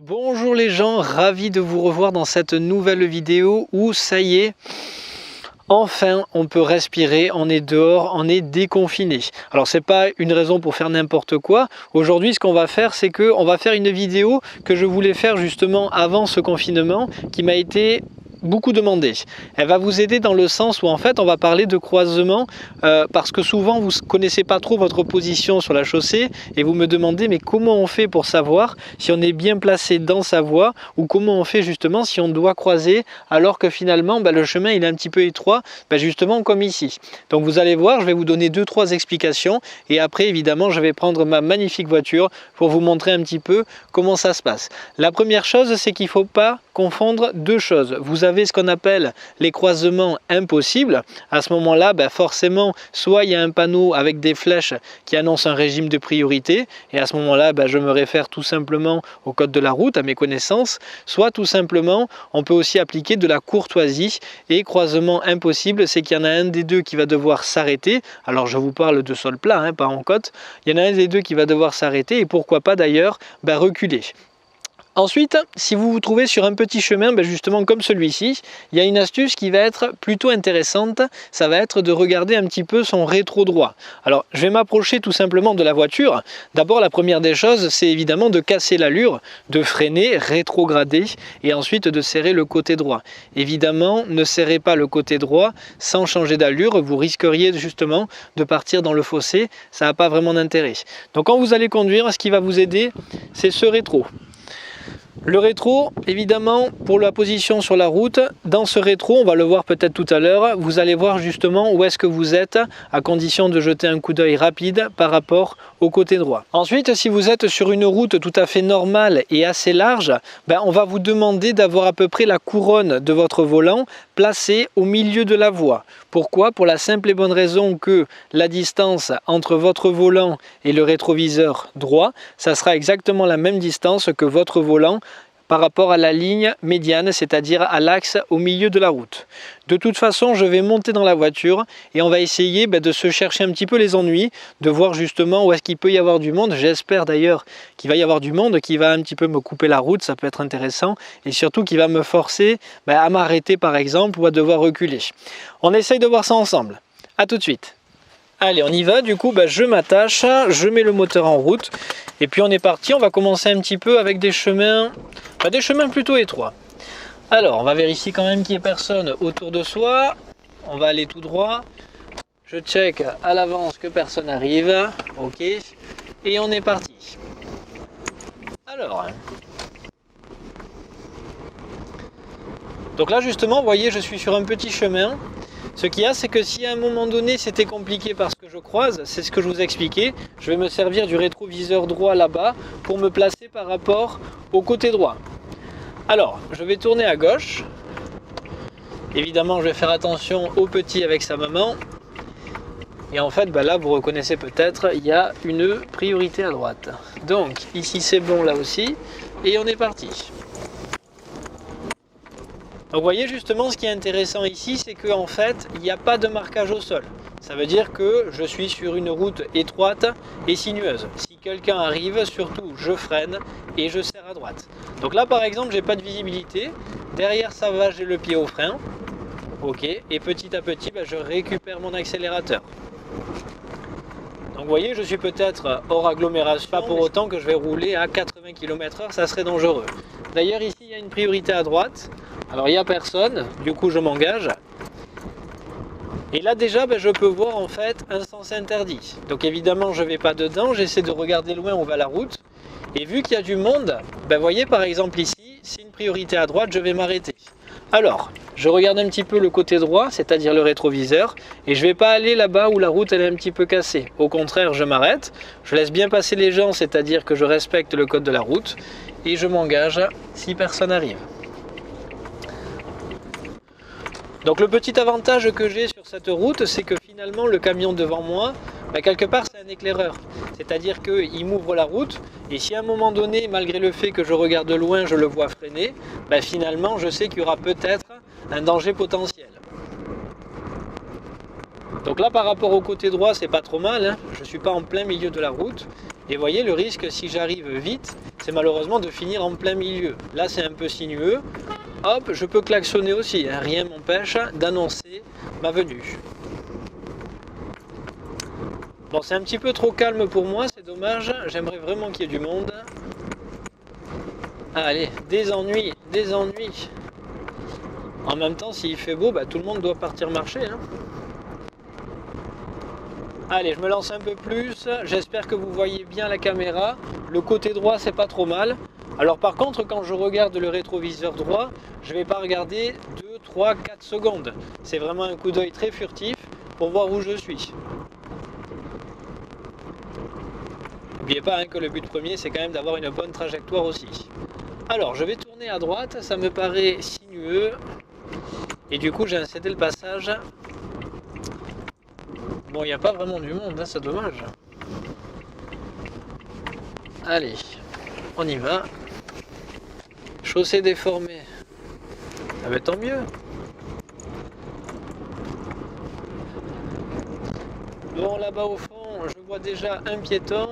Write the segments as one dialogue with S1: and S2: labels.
S1: Bonjour les gens, ravi de vous revoir dans cette nouvelle vidéo où ça y est, enfin on peut respirer, on est dehors, on est déconfiné. Alors c'est pas une raison pour faire n'importe quoi. Aujourd'hui ce qu'on va faire c'est qu'on va faire une vidéo que je voulais faire justement avant ce confinement qui m'a été beaucoup demandé. Elle va vous aider dans le sens où en fait on va parler de croisement parce que souvent vous connaissez pas trop votre position sur la chaussée et vous me demandez mais comment on fait pour savoir si on est bien placé dans sa voie ou comment on fait justement si on doit croiser alors que finalement le chemin il est un petit peu étroit, justement comme ici. Donc vous allez voir, je vais vous donner 2-3 explications et après évidemment je vais prendre ma magnifique voiture pour vous montrer un petit peu comment ça se passe. La première chose c'est qu'il ne faut pas confondre deux choses. Vous avez ce qu'on appelle les croisements impossibles. À ce moment-là, forcément, soit il y a un panneau avec des flèches qui annonce un régime de priorité, et à ce moment-là, je me réfère tout simplement au code de la route, à mes connaissances, soit tout simplement, on peut aussi appliquer de la courtoisie, et croisement impossible, c'est qu'il y en a un des deux qui va devoir s'arrêter. Alors je vous parle de sol plat, pas en côte. Il y en a un des deux qui va devoir s'arrêter, et pourquoi pas d'ailleurs reculer. Ensuite, si vous vous trouvez sur un petit chemin, justement comme celui-ci, il y a une astuce qui va être plutôt intéressante, ça va être de regarder un petit peu son rétro droit. Alors, je vais m'approcher tout simplement de la voiture. D'abord, la première des choses, c'est évidemment de casser l'allure, de freiner, rétrograder et ensuite de serrer le côté droit. Évidemment, ne serrez pas le côté droit sans changer d'allure, vous risqueriez justement de partir dans le fossé, ça n'a pas vraiment d'intérêt. Donc quand vous allez conduire, ce qui va vous aider, c'est ce rétro. Le rétro, évidemment, pour la position sur la route, dans ce rétro, on va le voir peut-être tout à l'heure, vous allez voir justement où est-ce que vous êtes, à condition de jeter un coup d'œil rapide par rapport au côté droit. Ensuite, si vous êtes sur une route tout à fait normale et assez large, on va vous demander d'avoir à peu près la couronne de votre volant placée au milieu de la voie. Pourquoi? Pour la simple et bonne raison que la distance entre votre volant et le rétroviseur droit, ça sera exactement la même distance que votre volant par rapport à la ligne médiane, c'est-à-dire à l'axe au milieu de la route. De toute façon, je vais monter dans la voiture et on va essayer de se chercher un petit peu les ennuis, de voir justement où est-ce qu'il peut y avoir du monde. J'espère d'ailleurs qu'il va y avoir du monde qui va un petit peu me couper la route, ça peut être intéressant, et surtout qui va me forcer à m'arrêter par exemple ou à devoir reculer. On essaye de voir ça ensemble. A tout de suite. Allez, on y va, du coup je m'attache, je mets le moteur en route et puis on est parti. On va commencer un petit peu avec des chemins plutôt étroits. Alors, on va vérifier quand même qu'il n'y ait personne autour de soi. On va aller tout droit. Je check à l'avance que personne n'arrive. Ok. Et on est parti. Alors. Donc là justement, vous voyez, je suis sur un petit chemin. Ce qu'il y a, c'est que si à un moment donné c'était compliqué parce que je croise, c'est ce que je vous ai expliqué, je vais me servir du rétroviseur droit là-bas pour me placer par rapport au côté droit. Alors, je vais tourner à gauche. Évidemment, je vais faire attention au petit avec sa maman. Et en fait, là, vous reconnaissez peut-être, il y a une priorité à droite. Donc, ici c'est bon, là aussi. Et on est parti. Donc vous voyez justement ce qui est intéressant ici, c'est qu'en fait il n'y a pas de marquage au sol. Ça veut dire que je suis sur une route étroite et sinueuse. Si quelqu'un arrive, surtout je freine et je serre à droite. Donc là par exemple j'ai pas de visibilité. Derrière ça va, j'ai le pied au frein. Ok, et petit à petit je récupère mon accélérateur. Donc vous voyez, je suis peut-être hors agglomération, pas pour autant que je vais rouler à 80 km/h, ça serait dangereux. D'ailleurs ici il y a une priorité à droite. Alors il n'y a personne, du coup je m'engage. Et là déjà je peux voir en fait un sens interdit. Donc évidemment je ne vais pas dedans, j'essaie de regarder loin où va la route. Et vu qu'il y a du monde, vous voyez par exemple ici, c'est une priorité à droite, je vais m'arrêter. Alors, je regarde un petit peu le côté droit, c'est-à-dire le rétroviseur, et je ne vais pas aller là-bas où la route elle est un petit peu cassée. Au contraire, je m'arrête, je laisse bien passer les gens, c'est-à-dire que je respecte le code de la route, et je m'engage si personne n'arrive. Donc le petit avantage que j'ai sur cette route, c'est que finalement le camion devant moi, quelque part c'est un éclaireur. C'est-à-dire qu'il m'ouvre la route et si à un moment donné, malgré le fait que je regarde de loin, je le vois freiner, finalement je sais qu'il y aura peut-être un danger potentiel. Donc là par rapport au côté droit, c'est pas trop mal, je ne suis pas en plein milieu de la route. Et vous voyez, le risque, si j'arrive vite, c'est malheureusement de finir en plein milieu. Là, c'est un peu sinueux. Hop, je peux klaxonner aussi, hein. Rien ne m'empêche d'annoncer ma venue. Bon, c'est un petit peu trop calme pour moi, c'est dommage. J'aimerais vraiment qu'il y ait du monde. Allez, des ennuis, des ennuis. En même temps, s'il fait beau, bah, tout le monde doit partir marcher, hein. Allez, je me lance un peu plus. J'espère que vous voyez bien la caméra. Le côté droit, c'est pas trop mal. Alors par contre, quand je regarde le rétroviseur droit, je vais pas regarder 2, 3, 4 secondes. C'est vraiment un coup d'œil très furtif pour voir où je suis. N'oubliez pas, hein, que le but premier, c'est quand même d'avoir une bonne trajectoire aussi. Alors, je vais tourner à droite, ça me paraît sinueux. Et du coup, j'ai incédé le passage. Bon, il n'y a pas vraiment du monde, hein, c'est dommage. Allez, on y va. Chaussée déformée. Ah ben tant mieux. Bon, là-bas au fond, je vois déjà un piéton.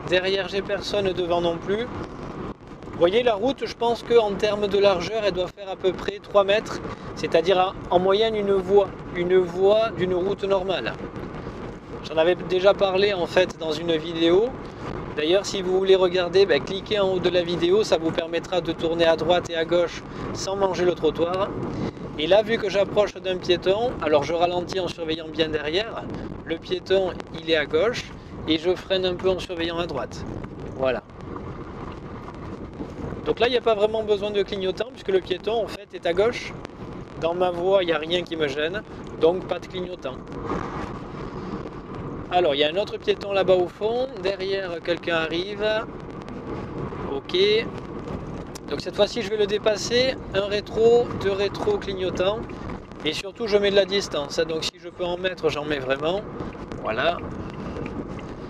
S1: Derrière, j'ai personne, devant non plus. Vous voyez, la route, je pense qu'en termes de largeur, elle doit faire à peu près 3 mètres, c'est-à-dire en moyenne une voie d'une route normale. J'en avais déjà parlé en fait dans une vidéo. D'ailleurs, si vous voulez regarder, ben, cliquez en haut de la vidéo, ça vous permettra de tourner à droite et à gauche sans manger le trottoir. Et là, vu que j'approche d'un piéton, alors je ralentis en surveillant bien derrière. Le piéton, il est à gauche et je freine un peu en surveillant à droite. Voilà. Donc là, il n'y a pas vraiment besoin de clignotant puisque le piéton en fait est à gauche. Dans ma voie, il n'y a rien qui me gêne, donc pas de clignotant. Alors, il y a un autre piéton là-bas au fond. Derrière, quelqu'un arrive. Ok. Donc cette fois-ci, je vais le dépasser. Un rétro, 2 rétro clignotants. Et surtout, je mets de la distance. Donc si je peux en mettre, j'en mets vraiment. Voilà.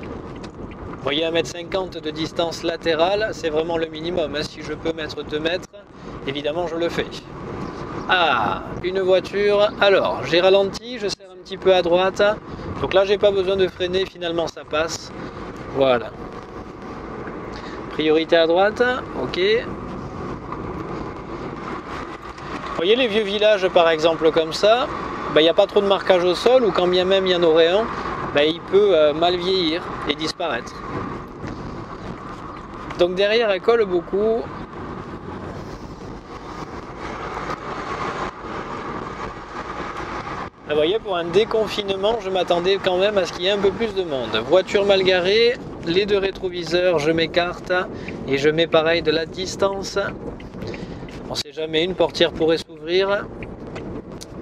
S1: Vous voyez, 1,50 m de distance latérale, c'est vraiment le minimum. Si je peux mettre 2 mètres, évidemment, je le fais. Ah, une voiture. Alors, j'ai ralenti, je serre un petit peu à droite. Donc là, j'ai pas besoin de freiner, finalement, ça passe. Voilà. Priorité à droite, ok. Vous voyez les vieux villages, par exemple, comme ça, il n'y a pas trop de marquage au sol, ou quand bien même il y en aurait un, il peut mal vieillir et disparaître. Donc derrière, elle colle beaucoup. Vous voyez, pour un déconfinement, je m'attendais quand même à ce qu'il y ait un peu plus de monde. Voiture mal garée, les 2 rétroviseurs, je m'écarte et je mets pareil de la distance. On ne sait jamais, une portière pourrait s'ouvrir.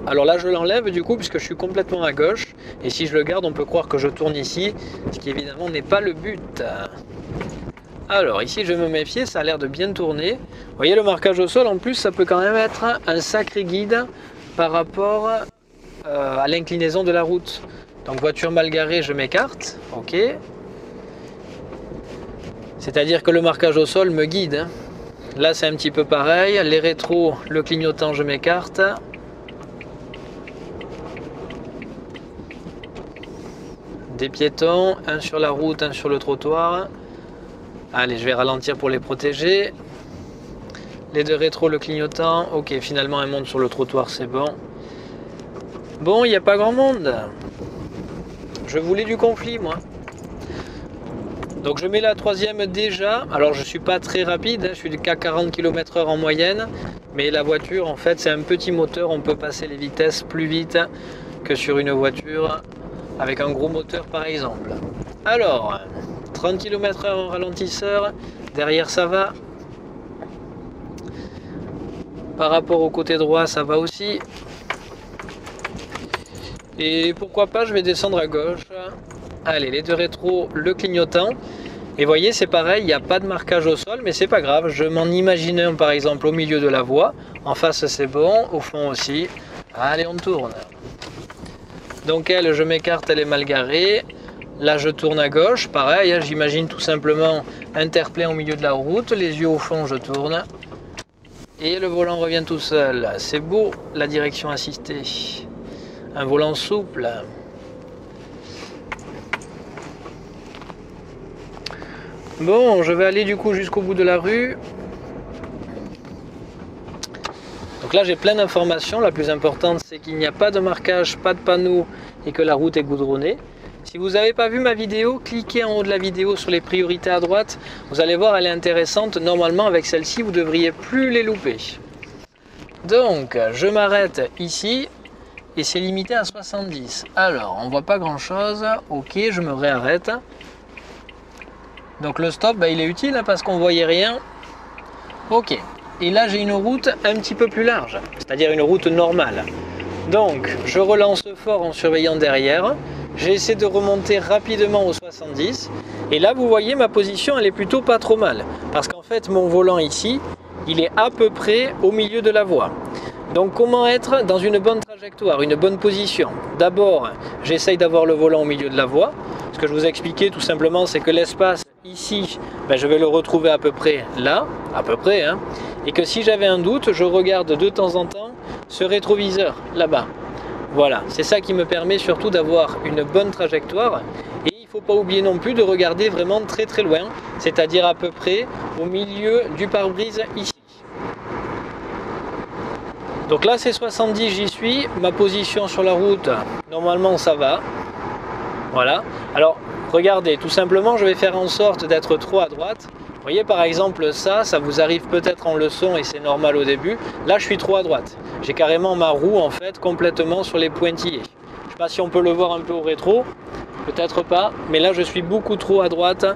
S1: Alors là, je l'enlève du coup, puisque je suis complètement à gauche. Et si je le garde, on peut croire que je tourne ici, ce qui évidemment n'est pas le but. Alors ici, je vais me méfier, ça a l'air de bien tourner. Vous voyez le marquage au sol, en plus, ça peut quand même être un sacré guide par rapport à l'inclinaison de la route. Donc voiture mal garée, je m'écarte, ok. C'est-à-dire que le marquage au sol me guide. Là c'est un petit peu pareil, les rétros, le clignotant, je m'écarte. Des piétons, un sur la route, un sur le trottoir. Allez, je vais ralentir pour les protéger. Les 2 rétros, le clignotant, ok, finalement un monde sur le trottoir, c'est bon. Bon, il n'y a pas grand monde. Je voulais du conflit, moi. Donc je mets la 3e déjà. Alors je suis pas très rapide, je suis qu'à 40 km/h en moyenne. Mais la voiture, en fait, c'est un petit moteur. On peut passer les vitesses plus vite que sur une voiture avec un gros moteur, par exemple. Alors, 30 km/h en ralentisseur. Derrière, ça va. Par rapport au côté droit, ça va aussi. Et pourquoi pas, je vais descendre à gauche. Allez, les 2 rétros, le clignotant. Et voyez, c'est pareil, il n'y a pas de marquage au sol, mais c'est pas grave. Je m'en imagine un, par exemple, au milieu de la voie. En face, c'est bon. Au fond aussi. Allez, on tourne. Donc elle, je m'écarte, elle est mal garée. Là, je tourne à gauche. Pareil, j'imagine tout simplement interplein au milieu de la route. Les yeux au fond, je tourne. Et le volant revient tout seul. C'est beau, la direction assistée. Un volant souple. Bon, je vais aller du coup jusqu'au bout de la rue. Donc là j'ai plein d'informations, la plus importante c'est qu'il n'y a pas de marquage, pas de panneau et que la route est goudronnée. Si vous n'avez pas vu ma vidéo, cliquez en haut de la vidéo sur les priorités à droite, vous allez voir elle est intéressante, normalement avec celle-ci vous ne devriez plus les louper. Donc je m'arrête ici et c'est limité à 70. Alors on voit pas grand chose, ok je me réarrête. Donc le stop il est utile parce qu'on voyait rien, ok. Et là j'ai une route un petit peu plus large, c'est-à-dire une route normale. Donc je relance fort en surveillant derrière, j'essaie de remonter rapidement au 70 et là vous voyez ma position elle est plutôt pas trop mal parce qu'en fait mon volant ici il est à peu près au milieu de la voie. Donc comment être dans une bonne trajectoire, une bonne position? D'abord j'essaye d'avoir le volant au milieu de la voie. Ce que je vous ai expliqué tout simplement c'est que l'espace ici je vais le retrouver à peu près là, à peu près hein, et que si j'avais un doute je regarde de temps en temps ce rétroviseur là-bas. Voilà, c'est ça qui me permet surtout d'avoir une bonne trajectoire et il ne faut pas oublier non plus de regarder vraiment très très loin, c'est-à-dire à peu près au milieu du pare-brise ici. Donc là c'est 70, j'y suis, ma position sur la route, normalement ça va. Voilà, alors regardez, tout simplement je vais faire en sorte d'être trop à droite. Vous voyez par exemple ça vous arrive peut-être en leçon et c'est normal au début. Là je suis trop à droite, j'ai carrément ma roue en fait complètement sur les pointillés. Je ne sais pas si on peut le voir un peu au rétro, peut-être pas, mais là je suis beaucoup trop à droite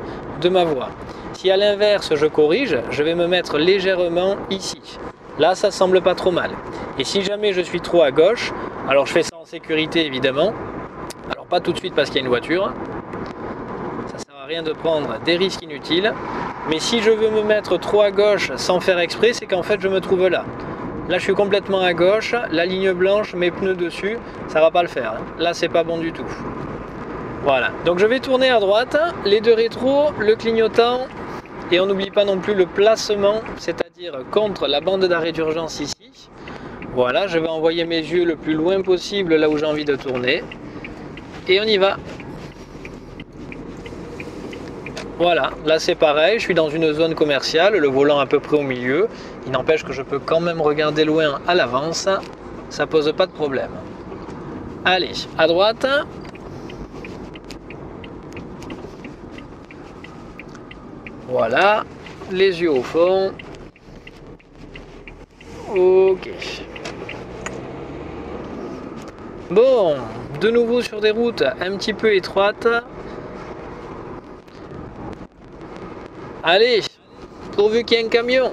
S1: de ma voie. Si à l'inverse je corrige, je vais me mettre légèrement ici. Là ça semble pas trop mal. Et si jamais je suis trop à gauche, alors je fais ça en sécurité évidemment. Alors pas tout de suite parce qu'il y a une voiture, ça sert à rien de prendre des risques inutiles, mais si je veux me mettre trop à gauche sans faire exprès, c'est qu'en fait je me trouve là. Là je suis complètement à gauche, la ligne blanche, mes pneus dessus, ça va pas le faire, hein. Là c'est pas bon du tout. Voilà, donc je vais tourner à droite, les deux rétros, le clignotant, et on n'oublie pas non plus le placement, c'est-à-dire contre la bande d'arrêt d'urgence ici. Voilà, je vais envoyer mes yeux le plus loin possible là où j'ai envie de tourner. Et on y va. Voilà, là c'est pareil, je suis dans une zone commerciale, le volant à peu près au milieu. Il n'empêche que je peux quand même regarder loin à l'avance, ça pose pas de problème. Allez, à droite. Voilà, les yeux au fond. Ok. Bon, de nouveau sur des routes un petit peu étroites. Allez, pourvu qu'il y ait un camion.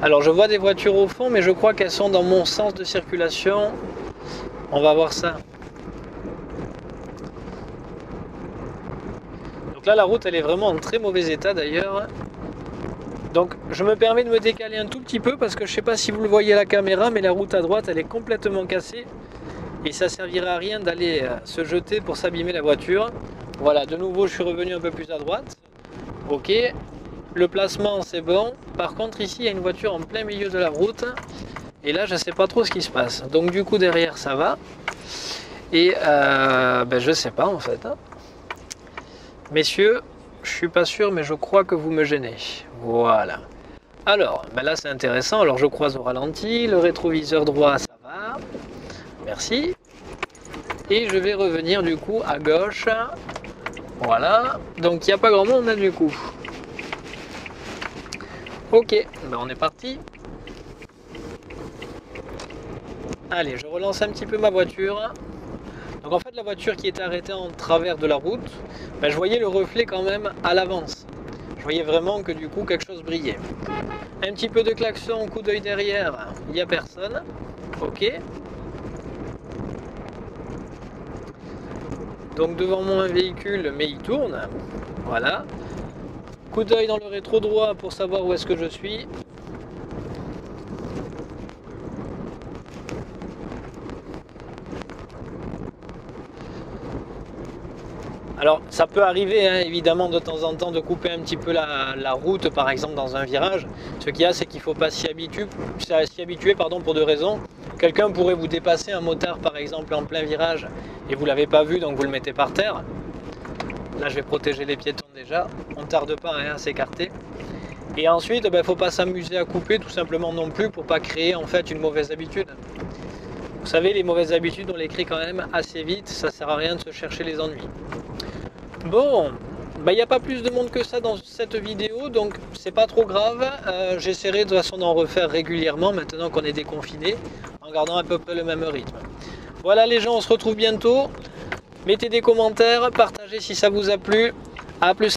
S1: Alors je vois des voitures au fond, mais je crois qu'elles sont dans mon sens de circulation. On va voir ça. Donc là la route elle est vraiment en très mauvais état d'ailleurs. Donc je me permets de me décaler un tout petit peu parce que je ne sais pas si vous le voyez à la caméra, mais la route à droite elle est complètement cassée et ça servira à rien d'aller se jeter pour s'abîmer la voiture. Voilà, de nouveau je suis revenu un peu plus à droite. Ok, le placement c'est bon. Par contre ici il y a une voiture en plein milieu de la route et là je ne sais pas trop ce qui se passe. Donc du coup derrière ça va et je sais pas en fait. Messieurs, je suis pas sûr mais je crois que vous me gênez. Voilà. Alors, là c'est intéressant. Alors je croise au ralenti, le rétroviseur droit ça va. Merci. Et je vais revenir du coup à gauche. Voilà. Donc il n'y a pas grand monde là du coup. Ok, on est parti. Allez, je relance un petit peu ma voiture. Donc en fait la voiture qui était arrêtée en travers de la route, je voyais le reflet quand même à l'avance. Je voyais vraiment que du coup quelque chose brillait. Un petit peu de klaxon, coup d'œil derrière, il n'y a personne. Ok. Donc devant moi un véhicule, mais il tourne. Voilà. Coup d'œil dans le rétro droit pour savoir où est-ce que je suis. Alors ça peut arriver hein, évidemment de temps en temps de couper un petit peu la route par exemple dans un virage. Ce qu'il y a c'est qu'il ne faut pas s'y habituer pour deux raisons. Quelqu'un pourrait vous dépasser, un motard par exemple en plein virage, et vous ne l'avez pas vu, donc vous le mettez par terre. Là je vais protéger les piétons déjà, on ne tarde pas à s'écarter. Et ensuite, il ne faut pas s'amuser à couper tout simplement non plus pour ne pas créer en fait une mauvaise habitude. Vous savez, les mauvaises habitudes on les crée quand même assez vite, ça ne sert à rien de se chercher les ennuis. Bon, il n'y a pas plus de monde que ça dans cette vidéo, donc c'est pas trop grave. J'essaierai de toute façon d'en refaire régulièrement maintenant qu'on est déconfiné, en gardant à peu près le même rythme. Voilà les gens, on se retrouve bientôt. Mettez des commentaires, partagez si ça vous a plu. A plus.